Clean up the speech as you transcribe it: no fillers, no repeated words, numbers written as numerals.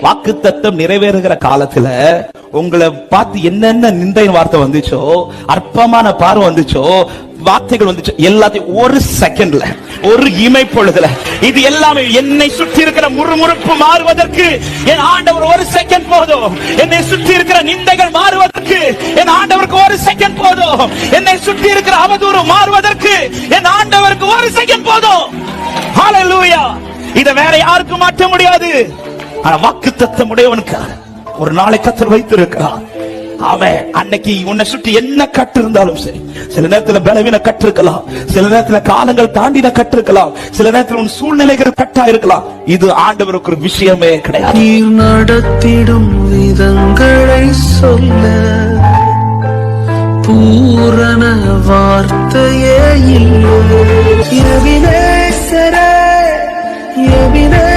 வாக்குத்தத்தம் நிறைவேறுகிற காலத்துல உங்களை பார்த்து என்னென்ன நிந்தை வார்த்தை வந்துச்சோ, அற்பமான பார்வை வந்துச்சோ, வார்த்தைகள் வந்துச்சு, எல்லாத்தையும் ஒரு செகண்ட்ல, ஒரு இமை பொழுதுல, இது எல்லாமே என்னை சுற்றி இருக்கிற முறுமுறுப்பு மாறுவதற்கு என் ஆண்டவர் ஒரு செகண்ட் போதும். என்னை சுற்றி இருக்கிற நிந்தைகள் மாறுவதற்கு என் ஆண்டவருக்கு ஒரு செகண்ட் போதும். என்னை சுற்றி இருக்கிற அவதூறு மாறுவதற்கு என் ஆண்டவருக்கு ஒரு செகண்ட் போதும். ஹல்லேலூயா. இத வேற யாருக்கும் மாற்ற முடியாது. ஆனா வாக்குத்தத்தம் உடையவனுக்கு ஒரு நாளை கர்த்தர் வைத்திருக்கிறார். அவன் அன்னைக்கு உன்னை சுற்றி என்ன கட்டு இருந்தாலும் சரி, சில நேரத்துல பலவீன கட்டிருக்கலாம், சில நேரத்துல காலங்கள் தாண்டின கட்டிருக்கலாம், சில நேரத்துல உன் சூழ்நிலைகள் கட்டா இருக்கலாம். இது ஆண்டவருக்கு ஒரு விஷயமே கிடையாது. நீர் நடத்திடும் விதங்களை சொல்ல பூரண வார்த்தையே இல்லை. எபினேசரே, எபினேசரே.